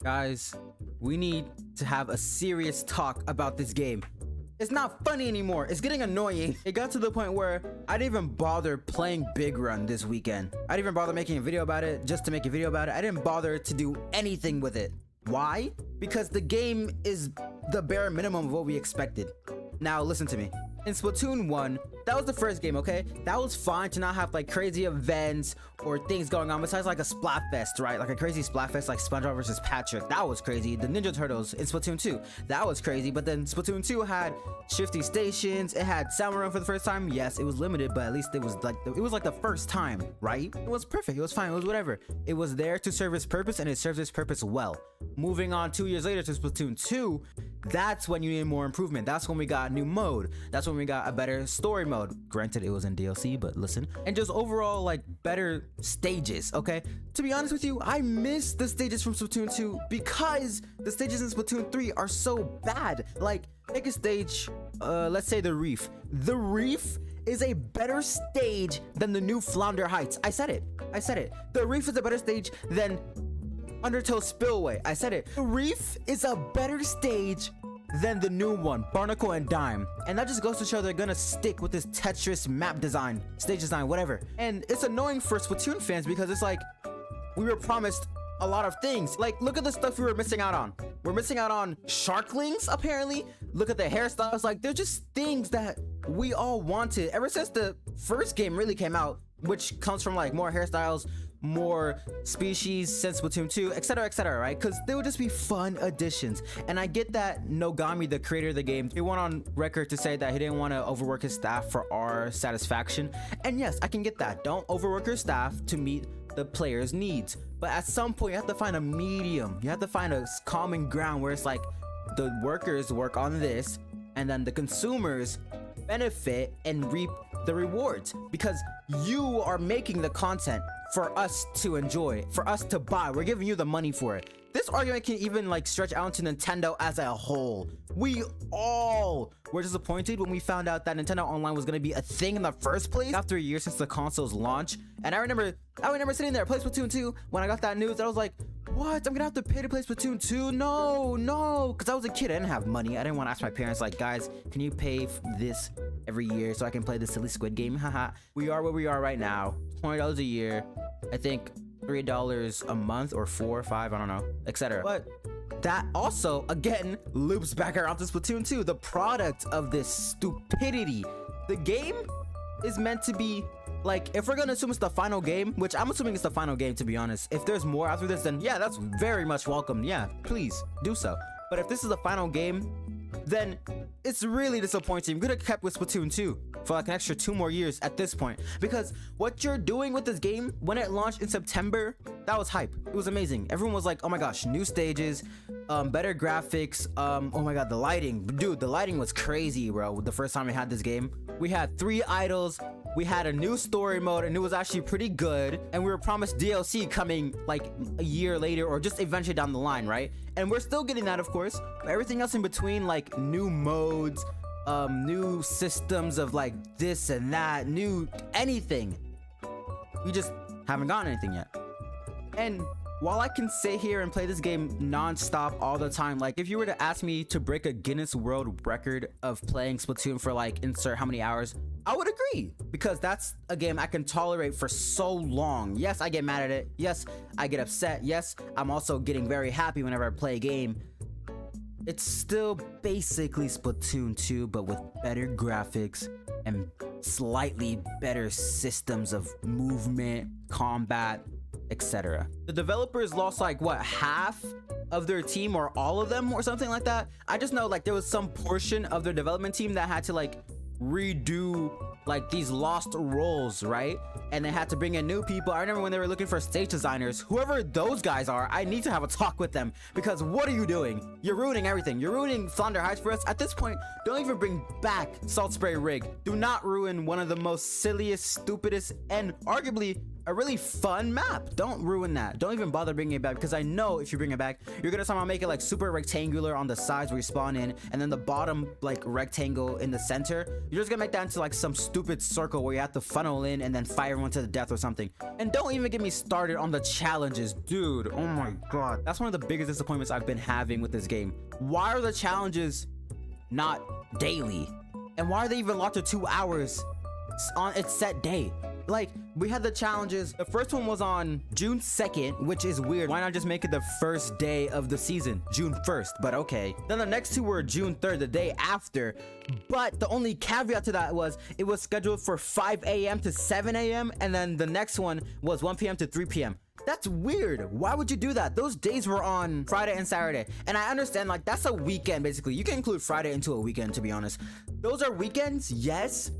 Guys, we need to have a serious talk about this game. It's not funny anymore. It's getting annoying. It got to the point where I didn't even bother playing Big Run this weekend. I didn't even bother making a video about it just to make a video about it. I didn't bother to do anything with it. Why? Because the game is the bare minimum of what we expected. Now listen to me. In Splatoon 1, that was the first game, okay? That was fine to not have like crazy events or things going on besides like a Splatfest, right? Like a crazy Splatfest like SpongeBob versus Patrick. That was crazy. The Ninja Turtles in Splatoon 2. That was crazy. But then Splatoon 2 had shifty stations. It had Salmon Run for the first time. Yes, it was limited, but at least it was like the first time, right? It was perfect. It was fine. It was whatever. It was there to serve its purpose, and it serves its purpose well. Moving on 2 years later to Splatoon 2, that's when you need more improvement. That's when we got a new mode. That's when we got a better story mode. Granted, it was in DLC, but listen. And just overall, like, better stages, okay? To be honest with you, I miss the stages from Splatoon 2 because the stages in Splatoon 3 are so bad. Like, take a stage, let's say the Reef. The Reef is a better stage than the new Flounder Heights. I said it. The Reef is a better stage than Undertow Spillway. I said it. The Reef is a better stage than the new one, Barnacle and Dime. And that just goes to show they're gonna stick with this Tetris map design, stage design, whatever. And it's annoying for Splatoon fans because it's like, we were promised a lot of things. Like, look at the stuff we were missing out on. We're missing out on Sharklings, apparently. Look at the hairstyles. Like, they're just things that we all wanted ever since the first game really came out, which comes from like more hairstyles, more species since Splatoon 2, etc, right? Because they would just be fun additions. And I get that Nogami, the creator of the game, he went on record to say that he didn't want to overwork his staff for our satisfaction. And yes, I can get that. Don't overwork your staff to meet the player's needs. But at some point, you have to find a medium. You have to find a common ground where it's like the workers work on this and then the consumers benefit and reap the rewards, because you are making the content for us to enjoy, for us to buy. We're giving you the money for it. This argument can even like stretch out to Nintendo as a whole. We all were disappointed when we found out that Nintendo Online was going to be a thing in the first place after a year since the console's launch. And I remember sitting there play Splatoon 2 when I got that news. I was like, what? I'm gonna have to pay to play Splatoon 2? No, because I was a kid. I didn't have money. I didn't want to ask my parents, like, guys, can you pay this every year so I can play this silly Squid Game? Haha. We are where we are right now. $20 a year. I think $3 a month or $4 or $5, I don't know, etc. But that also, again, loops back around to Splatoon 2, the product of this stupidity. The game is meant to be, like, if we're gonna assume it's the final game, which I'm assuming it's the final game, to be honest. If there's more after this, then yeah, that's very much welcome. Yeah, please do so. But if this is the final game, then it's really disappointing. We could have kept with Splatoon 2 for like an extra 2 more years at this point, because what you're doing with this game, when it launched in September, that was hype. It was amazing. Everyone was like, oh my gosh, new stages, better graphics, oh my god, the lighting. Dude, the lighting was crazy, bro. The first time we had this game, we had 3 idols, we had a new story mode, and it was actually pretty good, and we were promised DLC coming like a year later or just eventually down the line, right? And we're still getting that, of course, but everything else in between, like new modes, new systems of like this and that, new anything, we just haven't gotten anything yet. And while I can sit here and play this game non-stop all the time, like if you were to ask me to break a Guinness World Record of playing Splatoon for like insert how many hours, I would agree, because that's a game I can tolerate for so long. Yes, I get mad at it. Yes, I get upset. Yes, I'm also getting very happy whenever I play a game. It's still basically Splatoon 2, but with better graphics and slightly better systems of movement, combat, etc. The developers lost like what, half of their team or all of them or something like that. I just know like there was some portion of their development team that had to like redo like these lost roles, right? And they had to bring in new people. I remember when they were looking for stage designers, whoever those guys are, I need to have a talk with them, because what are you doing? You're ruining everything. You're ruining Flounder Heights for us. At this point, don't even bring back Salt Spray Rig. Do not ruin one of the most silliest, stupidest, and arguably a really fun map. Don't ruin that. Don't even bother bringing it back, because I know if you bring it back, you're gonna somehow make it like super rectangular on the sides where you spawn in, and then the bottom like rectangle in the center, you're just gonna make that into like some stupid circle where you have to funnel in and then fight everyone to the death or something. And don't even get me started on the challenges, dude. Oh my god, that's one of the biggest disappointments I've been having with this game. Why are the challenges not daily? And why are they even locked to 2 hours on its set day? Like, we had the challenges. The first one was on June 2nd, which is weird. Why not just make it the first day of the season, June 1st? But okay. Then the next two were June 3rd, the day after. But the only caveat to that was it was scheduled for 5 a.m. to 7 a.m. And then the next one was 1 p.m. to 3 p.m. That's weird. Why would you do that? Those days were on Friday and Saturday. And I understand, like, that's a weekend, basically. You can include Friday into a weekend, to be honest. Those are weekends, yes.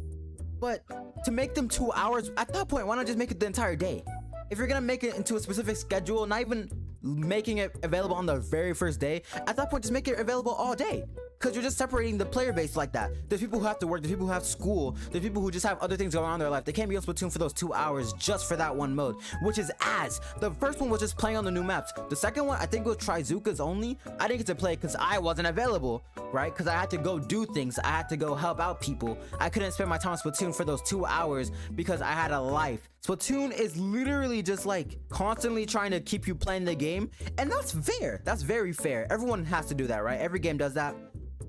But to make them 2 hours, at that point, why not just make it the entire day? If you're gonna make it into a specific schedule, not even making it available on the very first day, at that point, just make it available all day. Because you're just separating the player base like that. There's people who have to work, there's people who have school, there's people who just have other things going on in their life. They can't be on Splatoon for those 2 hours just for that one mode, which is ass. The first one was just playing on the new maps. The second one, I think it was Trizookas only. I didn't get to play because I wasn't available, right? Because I had to go do things. I had to go help out people. I couldn't spend my time on Splatoon for those 2 hours because I had a life. Splatoon is literally just like constantly trying to keep you playing the game. And that's fair. That's very fair. Everyone has to do that, right? Every game does that.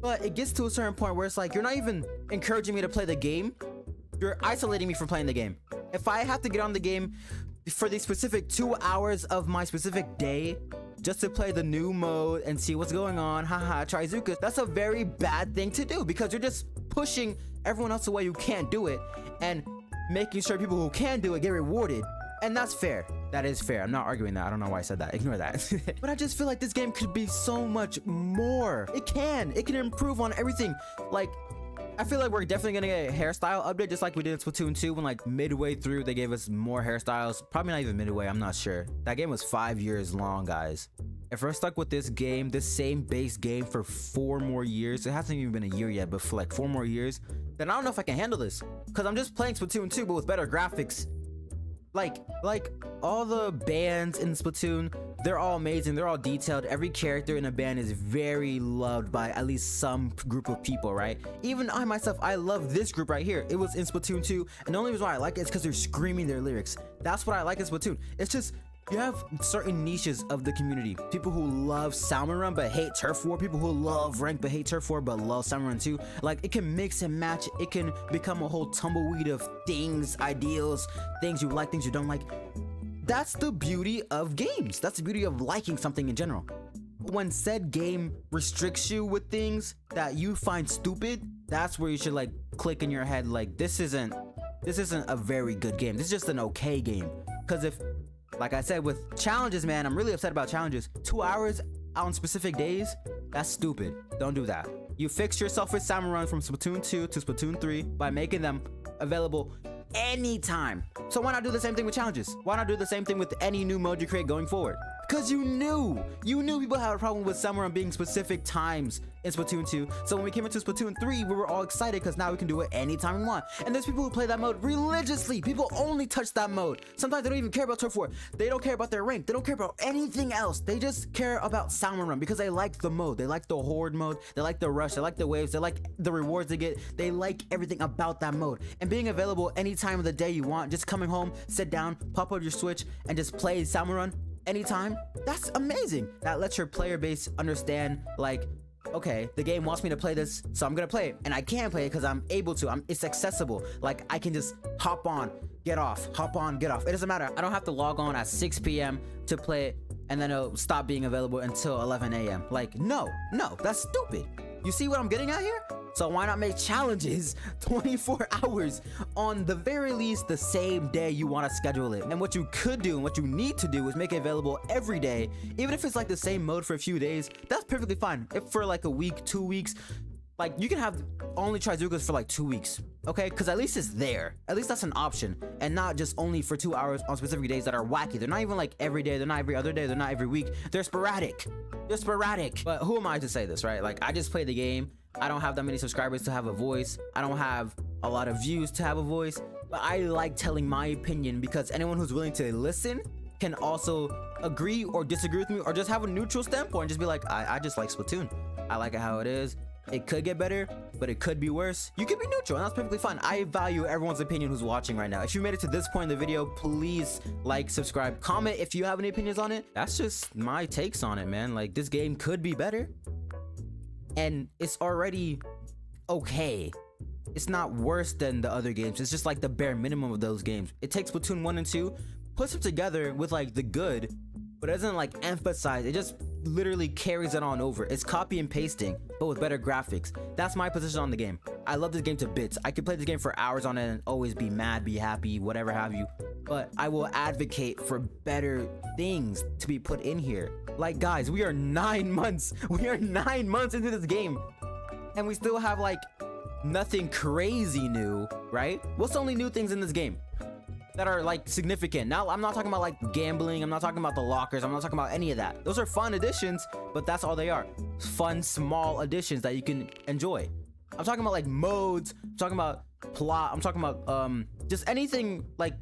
But it gets to a certain point where it's like, you're not even encouraging me to play the game. You're isolating me from playing the game. If I have to get on the game for the specific 2 hours of my specific day just to play the new mode and see what's going on, haha, Trizookas, that's a very bad thing to do because you're just pushing everyone else away who can't do it and making sure people who can do it get rewarded. And that's fair. That is fair. I'm not arguing that. I don't know why I said that. Ignore that. But I just feel like this game could be so much more. It can improve on everything. Like, I feel like we're definitely gonna get a hairstyle update just like we did in Splatoon 2 when like midway through they gave us more hairstyles. Probably not even midway, I'm not sure. That game was 5 years long, guys. If we're stuck with this game, this same base game for 4 more years, it hasn't even been a year yet, but for like 4 more years, then I don't know if I can handle this. Because I'm just playing Splatoon 2 but with better graphics. Like all the bands in Splatoon, they're all amazing, they're all detailed. Every character in a band is very loved by at least some group of people, right? Even I myself, I love this group right here. It was in Splatoon 2, and the only reason why I like it is because they're screaming their lyrics. That's what I like in Splatoon. It's just, you have certain niches of the community. People who love Salmon Run but hate Turf War. People who love Rank but hate Turf War but love Salmon Run too. Like, it can mix and match. It can become a whole tumbleweed of things, ideals, things you like, things you don't like. That's the beauty of games. That's the beauty of liking something in general. When said game restricts you with things that you find stupid, that's where you should like click in your head like, this isn't a very good game. This is just an okay game. Because if, like I said, with challenges, man, I'm really upset about challenges. 2 hours on specific days, that's stupid. Don't do that. You fixed yourself with Salmon Run from Splatoon 2 to Splatoon 3 by making them available anytime. So why not do the same thing with challenges? Why not do the same thing with any new mode you create going forward? Because you knew people had a problem with Salmon Run being specific times in Splatoon 2. So when we came into Splatoon 3, we were all excited because now we can do it anytime we want. And there's people who play that mode religiously. People only touch that mode. Sometimes they don't even care about Turf War. They don't care about their rank. They don't care about anything else. They just care about Salmon Run because they like the mode. They like the horde mode. They like the rush. They like the waves. They like the rewards they get. They like everything about that mode. And being available any time of the day you want, just coming home, sit down, pop up your Switch, and just play Salmon Run anytime, that's amazing. That lets your player base understand, like, okay, the game wants me to play this, so I'm gonna play it, and I can play it because I'm able to. It's accessible. Like, I can just hop on, get off, hop on, get off. It doesn't matter. I don't have to log on at 6 p.m. to play it and then it'll stop being available until 11 a.m. Like, no, that's stupid. You see what I'm getting at here? So why not make challenges 24 hours on the very least the same day you want to schedule it? And what you could do and what you need to do is make it available every day. Even if it's like the same mode for a few days, that's perfectly fine. If for like a week, 2 weeks, like you can have only Trizookas for like 2 weeks, okay? Because at least it's there. At least that's an option, and not just only for 2 hours on specific days that are wacky. They're not even like every day. They're not every other day. They're not every week. They're sporadic. But who am I to say this, right? Like, I just play the game. I don't have that many subscribers to have a voice. I don't have a lot of views to have a voice. but I like telling my opinion because anyone who's willing to listen can also agree or disagree with me or just have a neutral standpoint and just be like, I just like Splatoon. I like it how it is. It could get better, but it could be worse. You could be neutral, and that's perfectly fine. I value everyone's opinion who's watching right now. If you made it to this point in the video, please like, subscribe, comment if you have any opinions on it. That's just my takes on it, man. Like, this game could be better, and it's already okay. It's not worse than the other games. It's just like the bare minimum of those games. It takes Splatoon 1 and 2, puts them together with like the good, but it doesn't like emphasize. It just literally carries it on over. It's copy and pasting, but with better graphics. That's my position on the game. I love this game to bits. I could play this game for hours on it and always be mad, be happy, whatever have you. But I will advocate for better things to be put in here. Like, guys, we are 9 months. We are 9 months into this game, and we still have like nothing crazy new, right? What's the only new things in this game that are like significant? Now, I'm not talking about like gambling. I'm not talking about the lockers. I'm not talking about any of that. Those are fun additions, but that's all they are. Fun, small additions that you can enjoy. I'm talking about like modes. I'm talking about plot. I'm talking about just anything like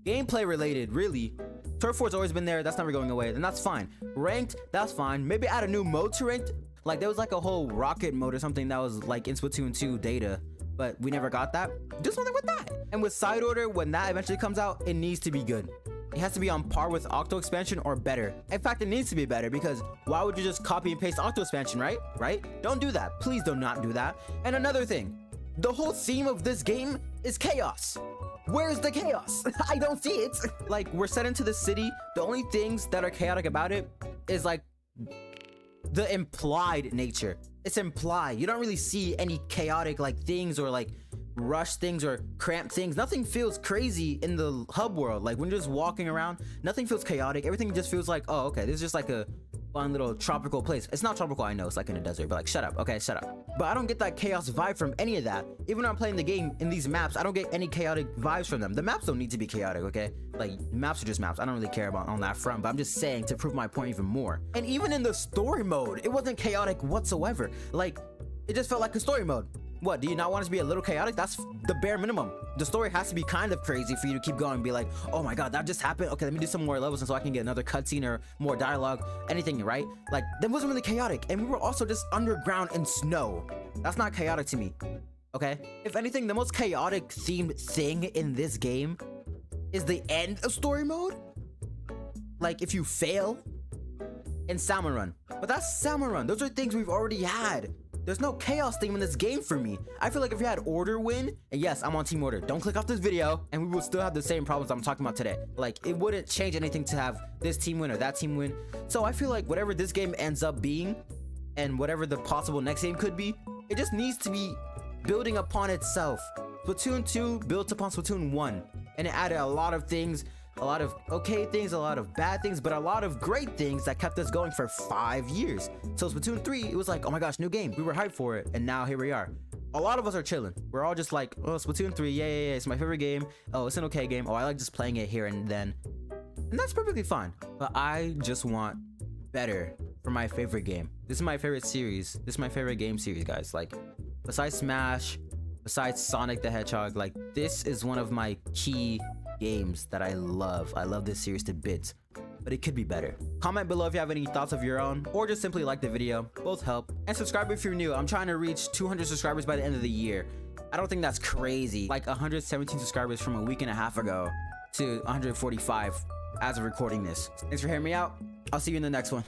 gameplay related, really. Turf War's always been there. That's never going away, and that's fine. Ranked, that's fine. Maybe add a new mode to ranked. Like, there was like a whole rocket mode or something that was like in Splatoon 2 data, but we never got that. Do something with that. And with side order, when that eventually comes out, it needs to be good. It has to be on par with Octo expansion or better. In fact, it needs to be better, because why would you just copy and paste Octo expansion, right? Don't do that. Please do not do that. And another thing, the whole theme of this game is chaos. Where's the chaos? I don't see it. Like, we're set into the city. The only things that are chaotic about it is like the implied nature. It's implied. You don't really see any chaotic like things or like rush things or cramped things. Nothing feels crazy in the hub world. Like, when you're just walking around, nothing feels chaotic. Everything just feels like, oh, okay, this is just like a fun little tropical place. It's not tropical, I know, it's like in a desert, but like, shut up. Okay, shut up. But I don't get that chaos vibe from any of that. Even when I'm playing the game in these maps, I don't get any chaotic vibes from them. The maps don't need to be chaotic, okay? Like, maps are just maps. I don't really care about on that front, but I'm just saying to prove my point even more. And even in the story mode, it wasn't chaotic whatsoever. Like, it just felt like a story mode. What, do you not want it to be a little chaotic? That's the bare minimum. The story has to be kind of crazy for you to keep going and be like, oh my god, that just happened. Okay, let me do some more levels so I can get another cutscene or more dialogue, anything, right? Like, that wasn't really chaotic. And we were also just underground in snow. That's not chaotic to me, okay? If anything, the most chaotic themed thing in this game is the end of story mode. Like, if you fail in Salmon Run. But that's Salmon Run. Those are things we've already had. There's no chaos theme in this game for me. I feel like if you had order win, and yes, I'm on team order. Don't click off this video, and we will still have the same problems I'm talking about today. Like, it wouldn't change anything to have this team win or that team win. So I feel like whatever this game ends up being, and whatever the possible next game could be, it just needs to be building upon itself. Splatoon 2 built upon Splatoon 1, and it added a lot of things. A lot of okay things, a lot of bad things, but a lot of great things that kept us going for 5 years. So Splatoon 3, it was like, oh my gosh, new game. We were hyped for it, and now here we are. A lot of us are chilling. We're all just like, oh, Splatoon 3, yeah, it's my favorite game. Oh, it's an okay game. Oh, I like just playing it here and then. And that's perfectly fine. But I just want better for my favorite game. This is my favorite series. This is my favorite game series, guys. Like, besides Smash, besides Sonic the Hedgehog, like, this is one of my key games that I love. I love this series to bits, but it could be better. Comment below if you have any thoughts of your own, or just simply like the video. Both help. And subscribe if you're new. I'm trying to reach 200 subscribers by the end of the year. I don't think that's crazy. Like 117 subscribers from a week and a half ago to 145 as of recording this. Thanks for hearing me out. I'll see you in the next one.